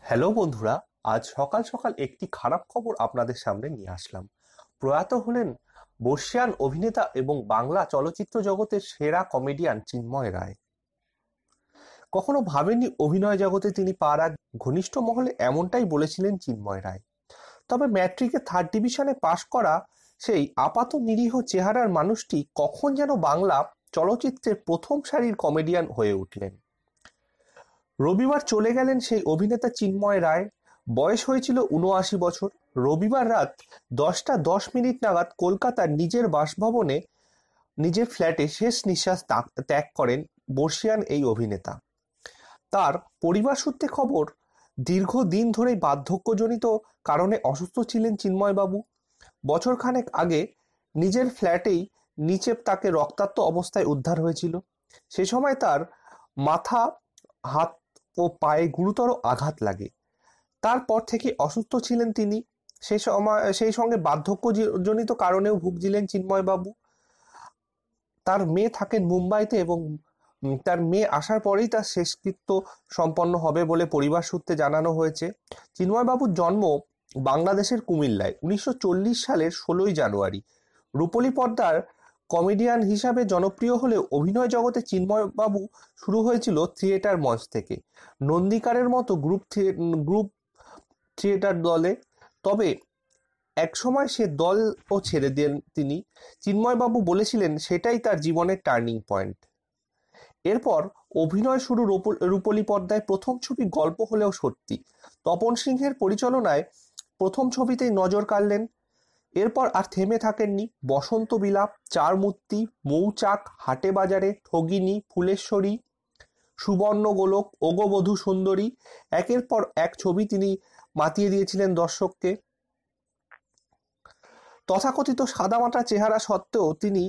Hello বন্ধুরা, আজ সকাল সকাল একটি খারাপ খবর আপনাদের সামনে নিয়ে আসলাম। প্রয়াত হলেন বর্ষিয়ান অভিনেতা এবং বাংলা চলচ্চিত্র জগতের সেরা কমেডিয়ান চিন্ময় রায়। কখনো ভাবেননি অভিনয় জগতে তিনি পা রাখবেন। ঘনিষ্ঠ মহলে এমনটাই বলেছিলেন চিন্ময় রায়। তবে ম্যাট্রিকে থার্ড ডিভিশনে পাশ করা সেই আপাত নিরীহ চেহারার মানুষটি কখন যেন বাংলা চলচ্চিত্রের প্রথম সারির কমেডিয়ান হয়ে উঠলেন। রবিবার চলে গেলেন সেই অভিনেতা চিন্ময় রায়। বয়স হয়েছিল ৭৯ বছর। রবিবার রাত 10টা 10 মিনিট নাগাদ কলকাতার নিজের বাসভবনে নিজের ফ্ল্যাটে শেষ নিঃশ্বাস ত্যাগ করেন বর্ষিয়ান এই অভিনেতা। তার পরিবার সূত্রে খবর, দীর্ঘদিন ধরেই বার্ধক্যজনিত কারণে অসুস্থ ছিলেন চিন্ময়বাবু। বছরখানেক আগে নিজের ফ্ল্যাটেই নিচে তাকে রক্তাক্ত অবস্থায় উদ্ধার হয়েছিল। সে সময় তার মাথা, হাত ও পায়ে গুরুতর আঘাত লাগে। তারপর থেকে অসুস্থ ছিলেন তিনি। সেই সঙ্গে বার্ধক্যজনিত কারণেও ভুগছিলেন চিন্ময়বাবু। তার মেয়ে থাকেন মুম্বাইতে এবং তার মেয়ে আসার পরেই তার শেষকৃত্য সম্পন্ন হবে বলে পরিবার সূত্রে জানানো হয়েছে। চিন্ময়বাবুর জন্ম বাংলাদেশের কুমিল্লায় 1940 সালের 16ই জানুয়ারি। রূপলী পর্দার কমেডিয়ান হিসাবে জনপ্রিয় হলেও অভিনয় জগতে চিন্ময়বাবু শুরু হয়েছিল থিয়েটার মঞ্চ থেকে, নন্দীকারের মতো গ্রুপ থিয়েটার দলে। তবে একসময় সে দলও ছেড়ে দেন তিনি। চিন্ময়বাবু বলেছিলেন সেটাই তার জীবনের টার্নিং পয়েন্ট। এরপর অভিনয় শুরু রূপলী পর্দায়। প্রথম ছবি গল্প হলেও সত্যি, তপন সিংহের পরিচালনায় প্রথম ছবিতেই নজর কাড়লেন। এরপর আর থেমে থাকেননি। বসন্ত বিলাপ, চার মূর্তি, মৌচাক, হাটে বাজারে, ঠগিনী, ফুলেশ্বরী, সুবর্ণ গোলক, ওগো বধূ সুন্দরী, একের পর এক ছবি তিনি মাতিয়ে দিয়েছিলেন দর্শককে। তথাকথিত সাদামাটা চেহারা সত্ত্বেও তিনি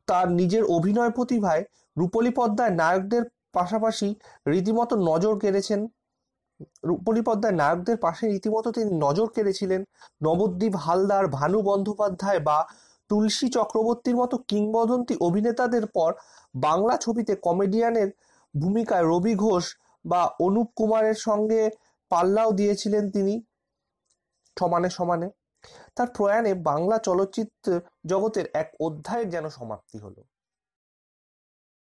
তার নিজের অভিনয় প্রতিভায় রূপলী পর্দায় নায়কদের পাশাপাশি রীতিমতো নজর কেড়েছেন। রূপলী পর্দায় নায়কদের পাশে রীতিমতো তিনি নজর কেড়েছিলেন। নবদ্বীপ হালদার, ভানু বন্দ্যোপাধ্যায় বা তুলসী চক্রবর্তীর মতো কিংবদন্তি অভিনেতাদের পর বাংলা ছবিতে কমেডিয়ানের ভূমিকায় রবি ঘোষ বা অনুপ কুমারের সঙ্গে পাল্লাও দিয়েছিলেন তিনি সমানে সমানে। তার প্রয়াণে বাংলা চলচ্চিত্র জগতের এক অধ্যায়ের যেন সমাপ্তি হলো।